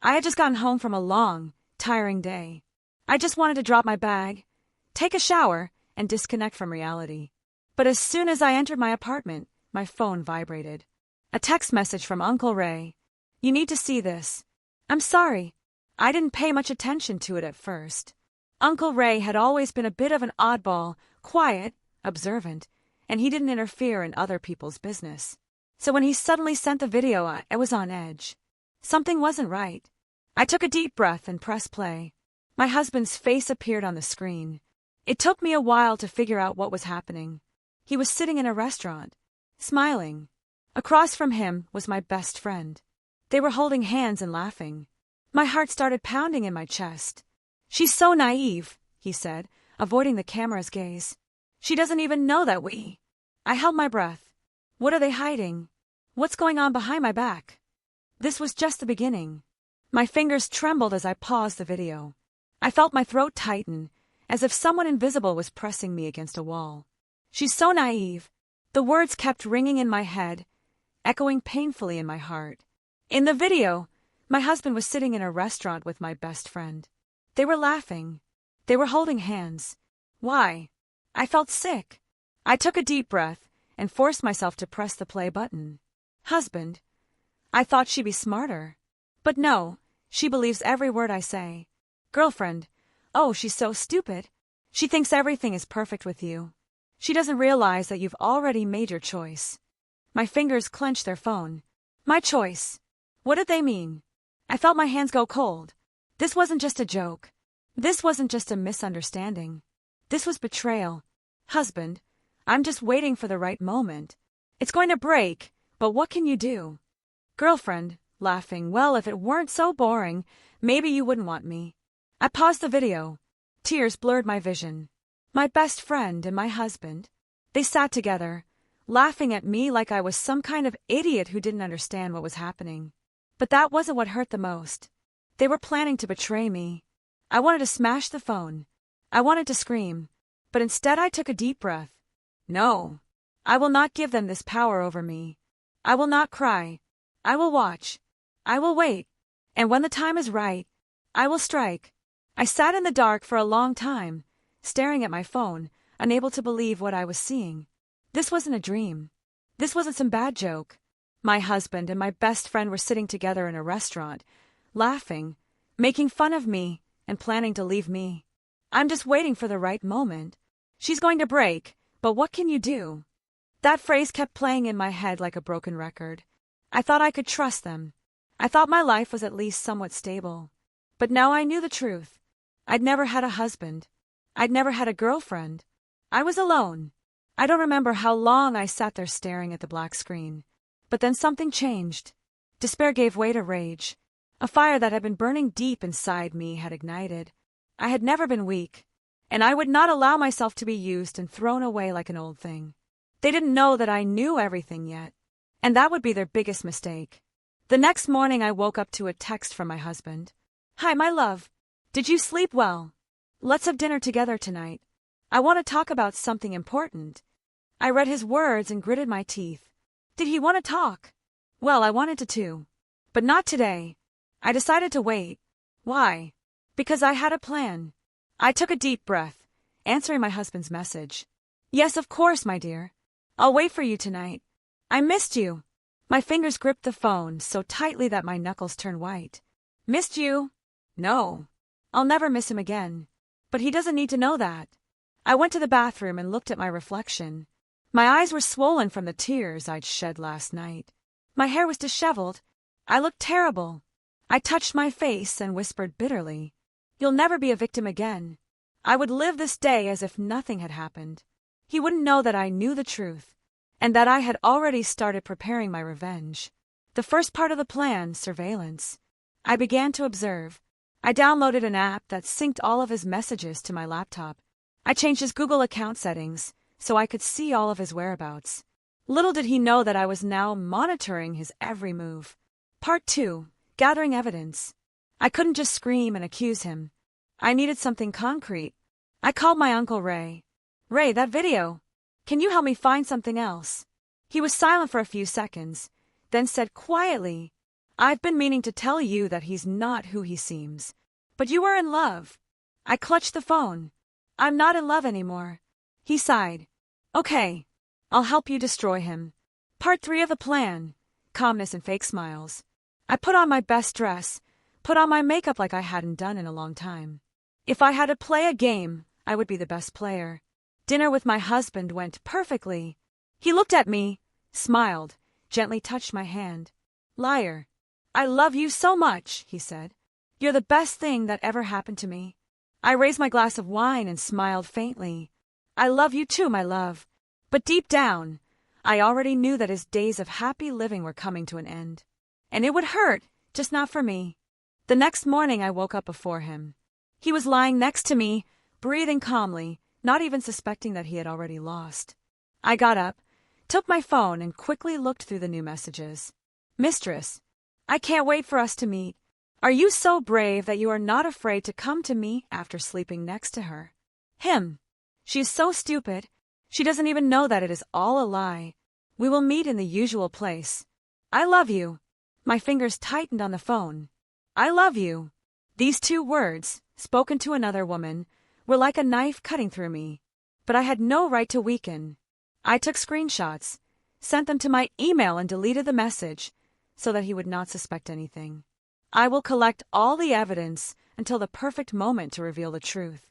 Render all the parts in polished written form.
I had just gotten home from a long, tiring day. I just wanted to drop my bag, take a shower, and disconnect from reality. But as soon as I entered my apartment, my phone vibrated. A text message from Uncle Ray. "You need to see this." I'm sorry. I didn't pay much attention to it at first. Uncle Ray had always been a bit of an oddball, quiet, observant, and he didn't interfere in other people's business. So when he suddenly sent the video, I was on edge. Something wasn't right. I took a deep breath and pressed play. My husband's face appeared on the screen. It took me a while to figure out what was happening. He was sitting in a restaurant, smiling. Across from him was my best friend. They were holding hands and laughing. My heart started pounding in my chest. "She's so naive," he said, avoiding the camera's gaze. "She doesn't even know that we—" I held my breath. What are they hiding? What's going on behind my back? This was just the beginning. My fingers trembled as I paused the video. I felt my throat tighten, as if someone invisible was pressing me against a wall. "She's so naive." The words kept ringing in my head, echoing painfully in my heart. In the video, my husband was sitting in a restaurant with my best friend. They were laughing. They were holding hands. Why? I felt sick. I took a deep breath and forced myself to press the play button. Husband. I thought she'd be smarter. But no, she believes every word I say. Girlfriend. Oh, she's so stupid. She thinks everything is perfect with you. She doesn't realize that you've already made your choice. My fingers clenched their phone. My choice. What did they mean? I felt my hands go cold. This wasn't just a joke. This wasn't just a misunderstanding. This was betrayal. Husband, I'm just waiting for the right moment. It's going to break, but what can you do? Girlfriend, laughing, well, if it weren't so boring, maybe you wouldn't want me. I paused the video. Tears blurred my vision. My best friend and my husband. They sat together, laughing at me like I was some kind of idiot who didn't understand what was happening. But that wasn't what hurt the most. They were planning to betray me. I wanted to smash the phone. I wanted to scream. But instead I took a deep breath. No. I will not give them this power over me. I will not cry. I will watch. I will wait. And when the time is right, I will strike. I sat in the dark for a long time, staring at my phone, unable to believe what I was seeing. This wasn't a dream. This wasn't some bad joke. My husband and my best friend were sitting together in a restaurant, laughing, making fun of me, and planning to leave me. I'm just waiting for the right moment. She's going to break, but what can you do? That phrase kept playing in my head like a broken record. I thought I could trust them. I thought my life was at least somewhat stable. But now I knew the truth. I'd never had a husband. I'd never had a girlfriend. I was alone. I don't remember how long I sat there staring at the black screen. But then something changed. Despair gave way to rage. A fire that had been burning deep inside me had ignited. I had never been weak, and I would not allow myself to be used and thrown away like an old thing. They didn't know that I knew everything yet, and that would be their biggest mistake. The next morning I woke up to a text from my husband. Hi, my love. Did you sleep well? Let's have dinner together tonight. I want to talk about something important. I read his words and gritted my teeth. Did he want to talk? Well, I wanted to too. But not today. I decided to wait. Why? Because I had a plan. I took a deep breath, answering my husband's message. Yes, of course, my dear. I'll wait for you tonight. I missed you. My fingers gripped the phone so tightly that my knuckles turned white. Missed you? No. I'll never miss him again. But he doesn't need to know that. I went to the bathroom and looked at my reflection. My eyes were swollen from the tears I'd shed last night. My hair was disheveled. I looked terrible. I touched my face and whispered bitterly, You'll never be a victim again. I would live this day as if nothing had happened. He wouldn't know that I knew the truth, and that I had already started preparing my revenge. The first part of the plan, surveillance. I began to observe. I downloaded an app that synced all of his messages to my laptop. I changed his Google account settings so I could see all of his whereabouts. Little did he know that I was now monitoring his every move. Part 2. Gathering evidence. I couldn't just scream and accuse him. I needed something concrete. I called my Uncle Ray. Ray, that video. Can you help me find something else? He was silent for a few seconds, then said quietly, I've been meaning to tell you that he's not who he seems. But you are in love. I clutched the phone. I'm not in love anymore. He sighed. Okay. I'll help you destroy him. Part 3 of the plan. Calmness and fake smiles. I put on my best dress, put on my makeup like I hadn't done in a long time. If I had to play a game, I would be the best player. Dinner with my husband went perfectly. He looked at me, smiled, gently touched my hand. Liar. I love you so much, he said. You're the best thing that ever happened to me. I raised my glass of wine and smiled faintly. I love you too, my love. But deep down, I already knew that his days of happy living were coming to an end. And it would hurt, just not for me. The next morning I woke up before him. He was lying next to me, breathing calmly, not even suspecting that he had already lost. I got up, took my phone, and quickly looked through the new messages. Mistress, I can't wait for us to meet. Are you so brave that you are not afraid to come to me after sleeping next to her? Him. She is so stupid. She doesn't even know that it is all a lie. We will meet in the usual place. I love you. My fingers tightened on the phone. I love you. These 2 words, spoken to another woman, were like a knife cutting through me. But I had no right to weaken. I took screenshots, sent them to my email, and deleted the message so that he would not suspect anything. I will collect all the evidence until the perfect moment to reveal the truth.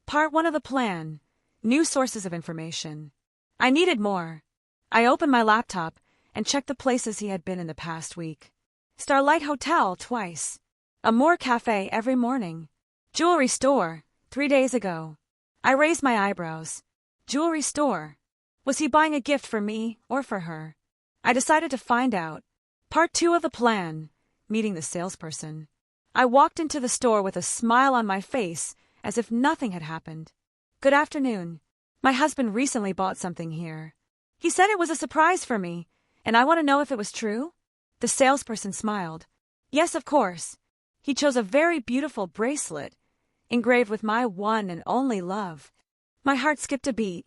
Part 1 of the plan. New sources of information. I needed more. I opened my laptop and checked the places he had been in the past week. Starlight Hotel twice. Amour Cafe every morning. Jewelry store 3 days ago. I raised my eyebrows. Jewelry store. Was he buying a gift for me or for her? I decided to find out. Part 2 of the plan. Meeting the salesperson. I walked into the store with a smile on my face as if nothing had happened. Good afternoon. My husband recently bought something here. He said it was a surprise for me, and I want to know if it was true. The salesperson smiled. Yes, of course. He chose a very beautiful bracelet, engraved with my one and only love. My heart skipped a beat.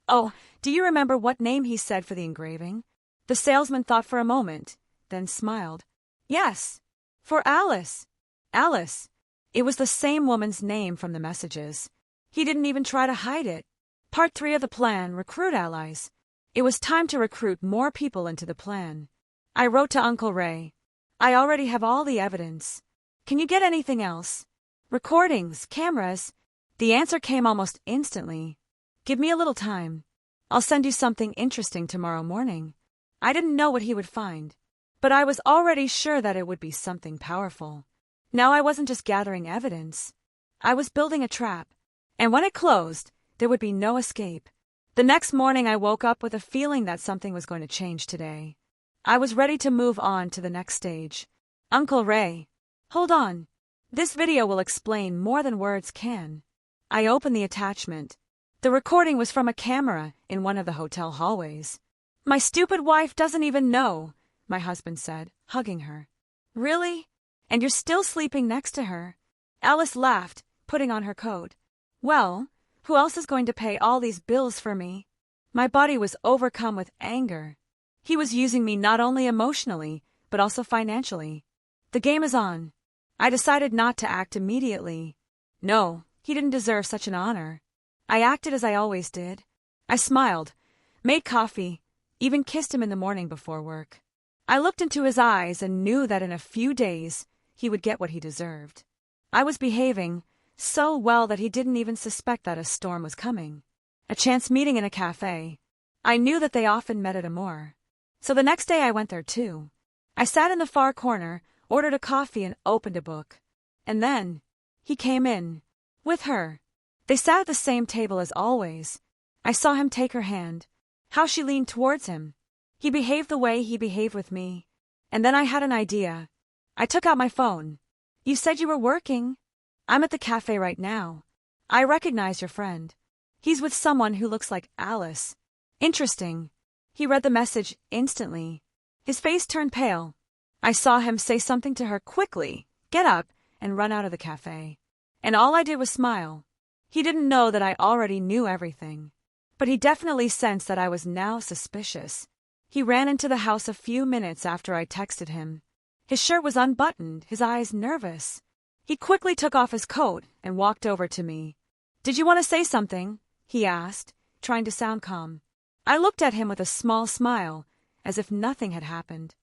Oh, do you remember what name he said for the engraving? The salesman thought for a moment, then smiled. Yes, for Alice. Alice. It was the same woman's name from the messages. He didn't even try to hide it. Part 3 of the plan, recruit allies. It was time to recruit more people into the plan. I wrote to Uncle Ray. I already have all the evidence. Can you get anything else? Recordings, cameras. The answer came almost instantly. Give me a little time. I'll send you something interesting tomorrow morning. I didn't know what he would find, but I was already sure that it would be something powerful. Now I wasn't just gathering evidence. I was building a trap, and when it closed, there would be no escape. The next morning I woke up with a feeling that something was going to change today. I was ready to move on to the next stage. Uncle Ray. Hold on. This video will explain more than words can. I opened the attachment. The recording was from a camera in one of the hotel hallways. My stupid wife doesn't even know, my husband said, hugging her. Really? And you're still sleeping next to her? Alice laughed, putting on her coat. Well, who else is going to pay all these bills for me? My body was overcome with anger. He was using me not only emotionally, but also financially. The game is on. I decided not to act immediately. No, he didn't deserve such an honor. I acted as I always did. I smiled, made coffee, even kissed him in the morning before work. I looked into his eyes and knew that in a few days he would get what he deserved. I was behaving so well that he didn't even suspect that a storm was coming. A chance meeting in a cafe. I knew that they often met at Amour. So the next day I went there too. I sat in the far corner, ordered a coffee, and opened a book. And then he came in. With her. They sat at the same table as always. I saw him take her hand. How she leaned towards him. He behaved the way he behaved with me. And then I had an idea. I took out my phone. You said you were working. I'm at the cafe right now. I recognize your friend. He's with someone who looks like Alice. Interesting. He read the message instantly. His face turned pale. I saw him say something to her quickly, get up, and run out of the cafe. And all I did was smile. He didn't know that I already knew everything. But he definitely sensed that I was now suspicious. He ran into the house a few minutes after I texted him. His shirt was unbuttoned, his eyes nervous. He quickly took off his coat and walked over to me. "Did you want to say something?" he asked, trying to sound calm. I looked at him with a small smile, as if nothing had happened.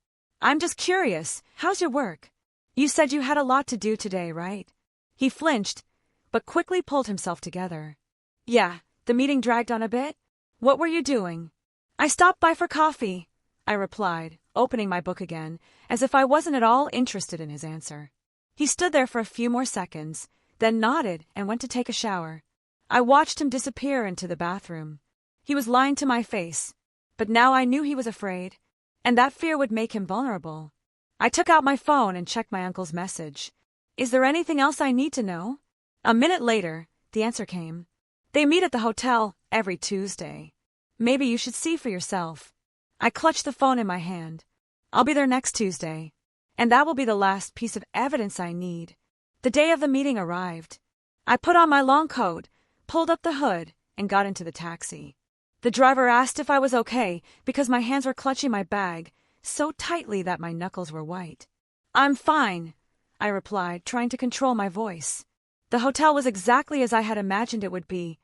"I'm just curious. How's your work? You said you had a lot to do today, right?" He flinched, but quickly pulled himself together. "Yeah, the meeting dragged on a bit. What were you doing?" "I stopped by for coffee," I replied, opening my book again, as if I wasn't at all interested in his answer. He stood there for a few more seconds, then nodded and went to take a shower. I watched him disappear into the bathroom. He was lying to my face, but now I knew he was afraid, and that fear would make him vulnerable. I took out my phone and checked my uncle's message. "Is there anything else I need to know?" A minute later, the answer came. "They meet at the hotel every Tuesday. Maybe you should see for yourself." I clutched the phone in my hand. "I'll be there next Tuesday, and that will be the last piece of evidence I need." The day of the meeting arrived. I put on my long coat, pulled up the hood, and got into the taxi. The driver asked if I was okay because my hands were clutching my bag so tightly that my knuckles were white. "I'm fine," I replied, trying to control my voice. The hotel was exactly as I had imagined it would be.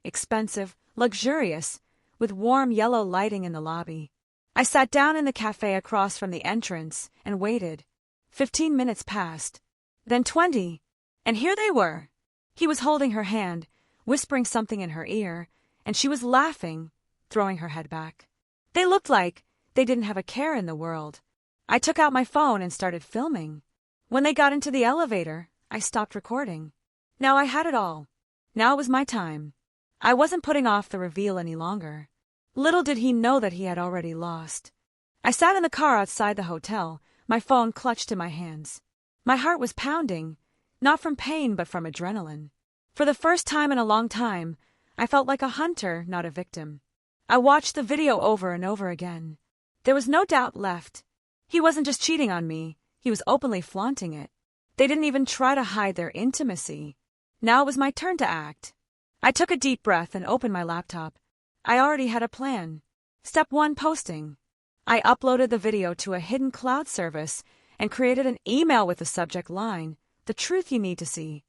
Expensive, luxurious, with warm yellow lighting in the lobby. I sat down in the cafe across from the entrance and waited. 15 minutes passed. Then 20. And here they were. He was holding her hand, whispering something in her ear, and she was laughing, throwing her head back. They looked like they didn't have a care in the world. I took out my phone and started filming. When they got into the elevator, I stopped recording. Now I had it all. Now it was my time. I wasn't putting off the reveal any longer. Little did he know that he had already lost. I sat in the car outside the hotel, my phone clutched in my hands. My heart was pounding, not from pain but from adrenaline. For the first time in a long time, I felt like a hunter, not a victim. I watched the video over and over again. There was no doubt left. He wasn't just cheating on me, he was openly flaunting it. They didn't even try to hide their intimacy. Now it was my turn to act. I took a deep breath and opened my laptop. I already had a plan. Step 1, posting. I uploaded the video to a hidden cloud service and created an email with the subject line, "The truth you need to see."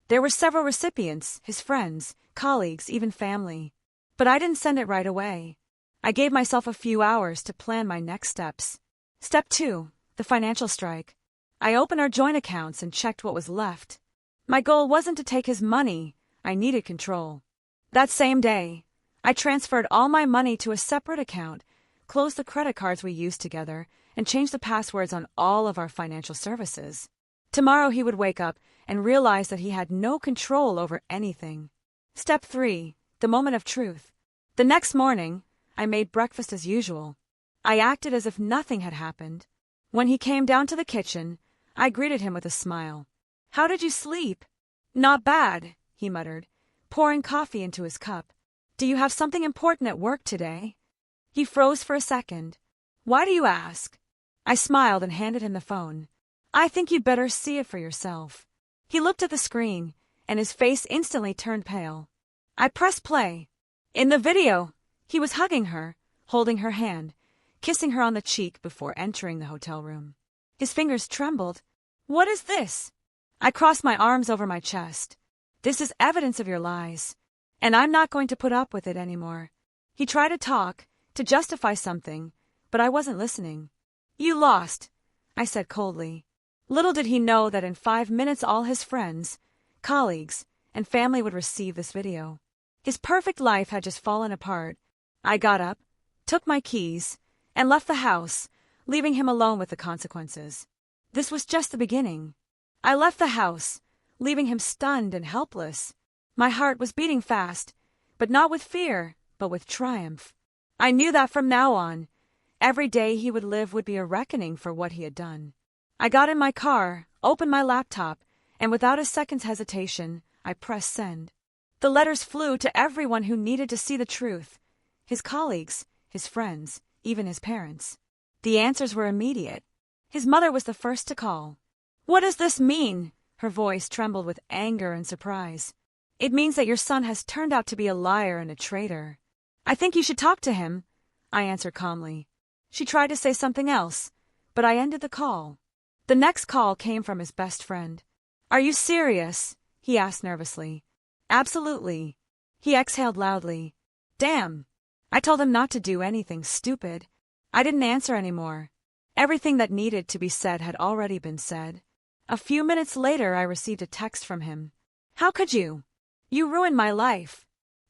There were several recipients, his friends, colleagues, even family. But I didn't send it right away. I gave myself a few hours to plan my next steps. Step 2, the financial strike. I opened our joint accounts and checked what was left. My goal wasn't to take his money, I needed control. That same day, I transferred all my money to a separate account, closed the credit cards we used together, and changed the passwords on all of our financial services. Tomorrow he would wake up and realize that he had no control over anything. Step 3, the moment of truth. The next morning, I made breakfast as usual. I acted as if nothing had happened. When he came down to the kitchen, I greeted him with a smile. "How did you sleep?" "Not bad," he muttered, pouring coffee into his cup. "Do you have something important at work today?" He froze for a second. "Why do you ask?" I smiled and handed him the phone. "I think you'd better see it for yourself." He looked at the screen, and his face instantly turned pale. I pressed play. In the video, he was hugging her, holding her hand, kissing her on the cheek before entering the hotel room. His fingers trembled. "What is this?" I crossed my arms over my chest. "This is evidence of your lies, and I'm not going to put up with it anymore." He tried to talk, to justify something, but I wasn't listening. "You lost," I said coldly. Little did he know that in 5 minutes all his friends, colleagues, and family would receive this video. His perfect life had just fallen apart. I got up, took my keys, and left the house, leaving him alone with the consequences. This was just the beginning. I left the house, leaving him stunned and helpless. My heart was beating fast, but not with fear, but with triumph. I knew that from now on, every day he would live would be a reckoning for what he had done. I got in my car, opened my laptop, and without a second's hesitation, I pressed send. The letters flew to everyone who needed to see the truth. His colleagues, his friends, even his parents. The answers were immediate. His mother was the first to call. "What does this mean?" Her voice trembled with anger and surprise. "It means that your son has turned out to be a liar and a traitor." "I think you should talk to him," I answered calmly. She tried to say something else, but I ended the call. The next call came from his best friend. "Are you serious?" he asked nervously. "Absolutely." He exhaled loudly. "Damn. I told him not to do anything stupid." I didn't answer anymore. Everything that needed to be said had already been said. A few minutes later, I received a text from him. "How could you? You ruined my life."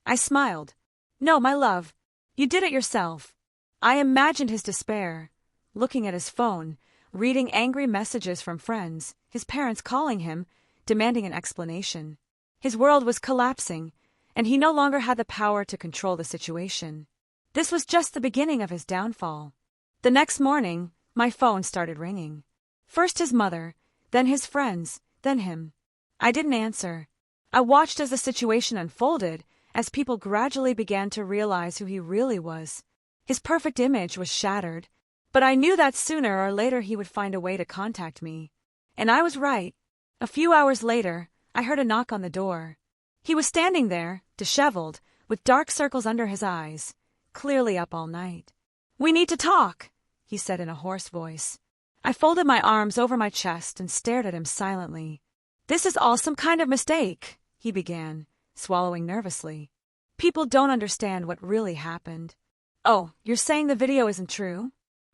I smiled. "No, my love. You did it yourself." I imagined his despair, looking at his phone, reading angry messages from friends, his parents calling him, demanding an explanation. His world was collapsing, and he no longer had the power to control the situation. This was just the beginning of his downfall. The next morning, my phone started ringing. First his mother, then his friends, then him. I didn't answer. I watched as the situation unfolded, as people gradually began to realize who he really was. His perfect image was shattered, but I knew that sooner or later he would find a way to contact me. And I was right. A few hours later, I heard a knock on the door. He was standing there, disheveled, with dark circles under his eyes, clearly up all night. "We need to talk," he said in a hoarse voice. I folded my arms over my chest and stared at him silently. "This is all some kind of mistake," he began, swallowing nervously. "People don't understand what really happened." "Oh, you're saying the video isn't true?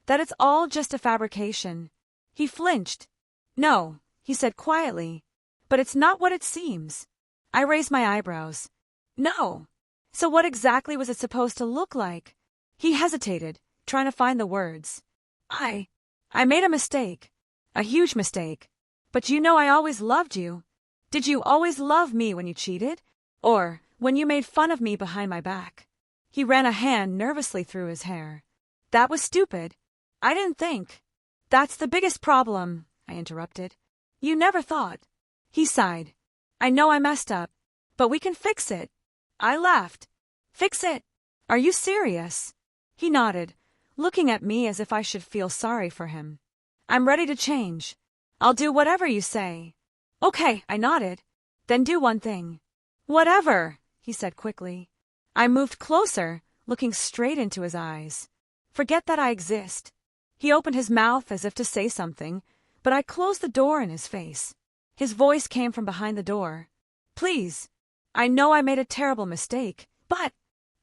That it's all just a fabrication?" He flinched. "No," he said quietly, "but it's not what it seems." I raised my eyebrows. "No. So what exactly was it supposed to look like?" He hesitated, trying to find the words. I made a mistake. A huge mistake. But you know I always loved you. Did you always love me when you cheated? Or when you made fun of me behind my back?" He ran a hand nervously through his hair. "That was stupid. I didn't think." "That's the biggest problem," I interrupted. "You never thought." He sighed. "I know I messed up, but we can fix it." I laughed. "Fix it? Are you serious?" He nodded, looking at me as if I should feel sorry for him. "I'm ready to change. I'll do whatever you say." "Okay," I nodded. "Then do one thing." "Whatever," he said quickly. I moved closer, looking straight into his eyes. "Forget that I exist." He opened his mouth as if to say something, but I closed the door in his face. His voice came from behind the door. "Please. I know I made a terrible mistake, but—"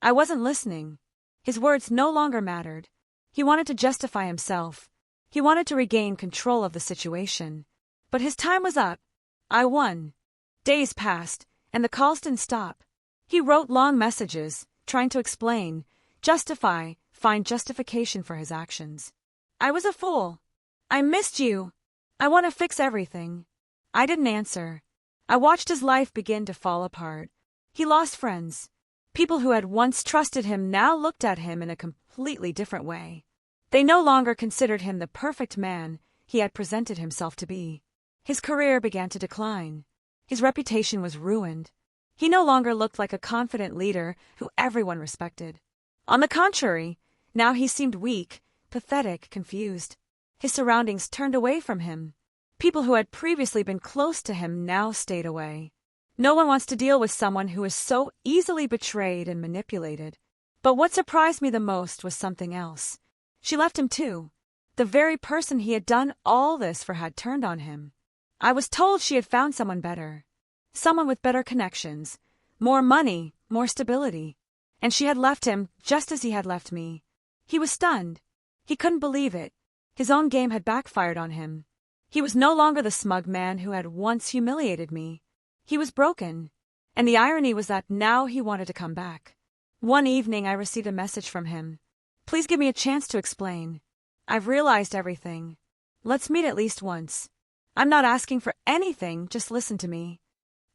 I wasn't listening. His words no longer mattered. He wanted to justify himself. He wanted to regain control of the situation. But his time was up. I won. Days passed, and the calls didn't stop. He wrote long messages, trying to explain, justify, find justification for his actions. I was a fool. "I missed you. I want to fix everything." I didn't answer. I watched his life begin to fall apart. He lost friends. People who had once trusted him now looked at him in a completely different way. They no longer considered him the perfect man he had presented himself to be. His career began to decline. His reputation was ruined. He no longer looked like a confident leader who everyone respected. On the contrary, now he seemed weak, pathetic, confused. His surroundings turned away from him. People who had previously been close to him now stayed away. No one wants to deal with someone who is so easily betrayed and manipulated. But what surprised me the most was something else. She left him too. The very person he had done all this for had turned on him. I was told she had found someone better. Someone with better connections, more money, more stability. And she had left him just as he had left me. He was stunned. He couldn't believe it. His own game had backfired on him. He was no longer the smug man who had once humiliated me. He was broken. And the irony was that now he wanted to come back. One evening I received a message from him. "Please give me a chance to explain. I've realized everything. Let's meet at least once. I'm not asking for anything, just listen to me."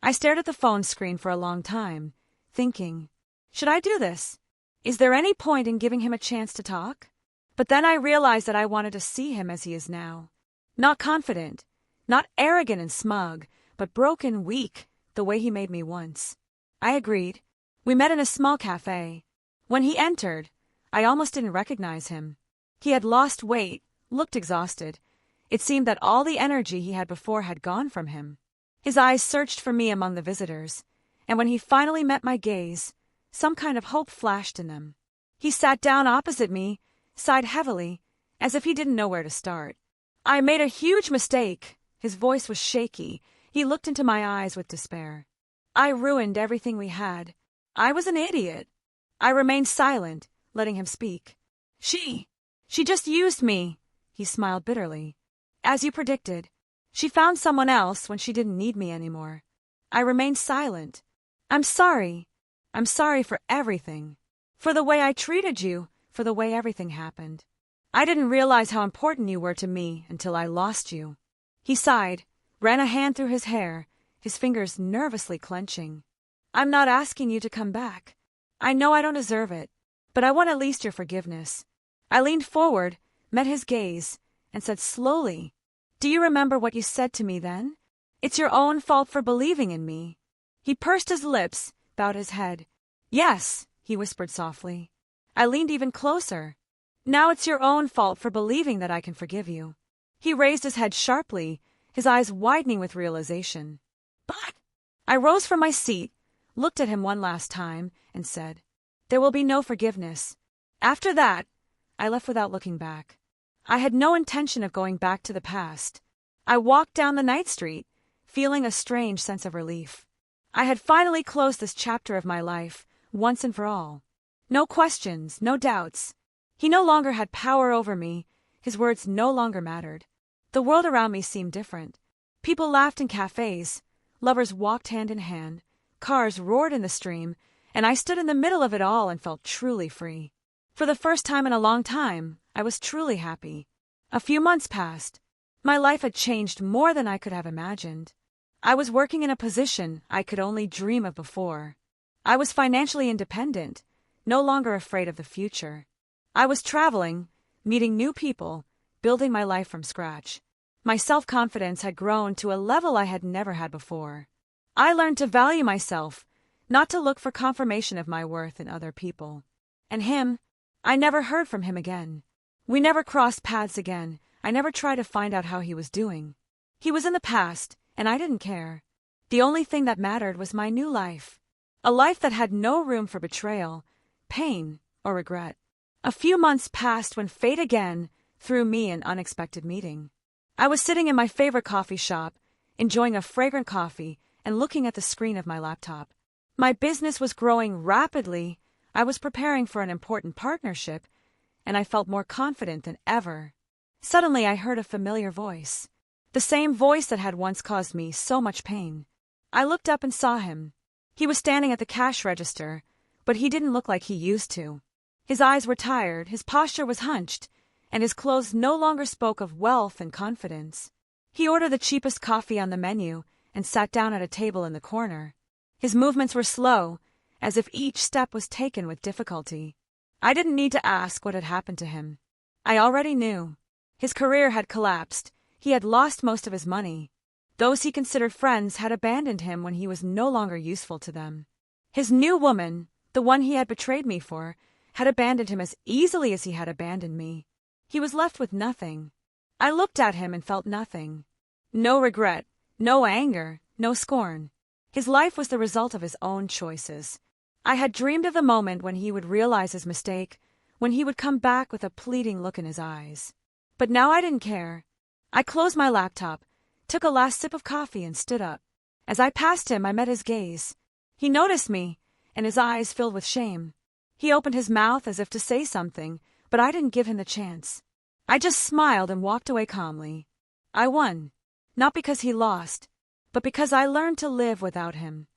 I stared at the phone screen for a long time, thinking, should I do this? Is there any point in giving him a chance to talk? But then I realized that I wanted to see him as he is now. Not confident, not arrogant and smug, but broken, weak, the way he made me once. I agreed. We met in a small cafe. When he entered, I almost didn't recognize him. He had lost weight, looked exhausted. It seemed that all the energy he had before had gone from him. His eyes searched for me among the visitors, and when he finally met my gaze, some kind of hope flashed in them. He sat down opposite me, sighed heavily, as if he didn't know where to start. I made a huge mistake. His voice was shaky. He looked into my eyes with despair. I ruined everything we had. I was an idiot. I remained silent, letting him speak. She just used me. He smiled bitterly. As you predicted. She found someone else when she didn't need me anymore. I remained silent. I'm sorry. I'm sorry for everything. For the way I treated you, for the way everything happened. I didn't realize how important you were to me until I lost you. He sighed, ran a hand through his hair, his fingers nervously clenching. I'm not asking you to come back. I know I don't deserve it, but I want at least your forgiveness. I leaned forward, met his gaze, and said slowly, Do you remember what you said to me then? It's your own fault for believing in me. He pursed his lips, bowed his head. Yes, he whispered softly. I leaned even closer. Now it's your own fault for believing that I can forgive you. He raised his head sharply, his eyes widening with realization. But I rose from my seat, looked at him one last time, and said, There will be no forgiveness. After that, I left without looking back. I had no intention of going back to the past. I walked down the night street, feeling a strange sense of relief. I had finally closed this chapter of my life, once and for all. No questions, no doubts. He no longer had power over me. His words no longer mattered. The world around me seemed different. People laughed in cafes. Lovers walked hand in hand. Cars roared in the stream, and I stood in the middle of it all and felt truly free. For the first time in a long time, I was truly happy. A few months passed. My life had changed more than I could have imagined. I was working in a position I could only dream of before. I was financially independent, no longer afraid of the future. I was traveling, meeting new people, building my life from scratch. My self-confidence had grown to a level I had never had before. I learned to value myself, not to look for confirmation of my worth in other people. And him, I never heard from him again. We never crossed paths again. I never tried to find out how he was doing. He was in the past, and I didn't care. The only thing that mattered was my new life. A life that had no room for betrayal, pain, or regret. A few months passed when fate again threw me an unexpected meeting. I was sitting in my favorite coffee shop, enjoying a fragrant coffee and looking at the screen of my laptop. My business was growing rapidly. I was preparing for an important partnership, and I felt more confident than ever. Suddenly I heard a familiar voice. The same voice that had once caused me so much pain. I looked up and saw him. He was standing at the cash register, but he didn't look like he used to. His eyes were tired, his posture was hunched, and his clothes no longer spoke of wealth and confidence. He ordered the cheapest coffee on the menu and sat down at a table in the corner. His movements were slow, as if each step was taken with difficulty. I didn't need to ask what had happened to him. I already knew. His career had collapsed. He had lost most of his money. Those he considered friends had abandoned him when he was no longer useful to them. His new woman, the one he had betrayed me for, had abandoned him as easily as he had abandoned me. He was left with nothing. I looked at him and felt nothing. No regret, no anger, no scorn. His life was the result of his own choices. I had dreamed of the moment when he would realize his mistake, when he would come back with a pleading look in his eyes. But now I didn't care. I closed my laptop, took a last sip of coffee and stood up. As I passed him, I met his gaze. He noticed me, and his eyes filled with shame. He opened his mouth as if to say something, but I didn't give him the chance. I just smiled and walked away calmly. I won, not because he lost, but because I learned to live without him.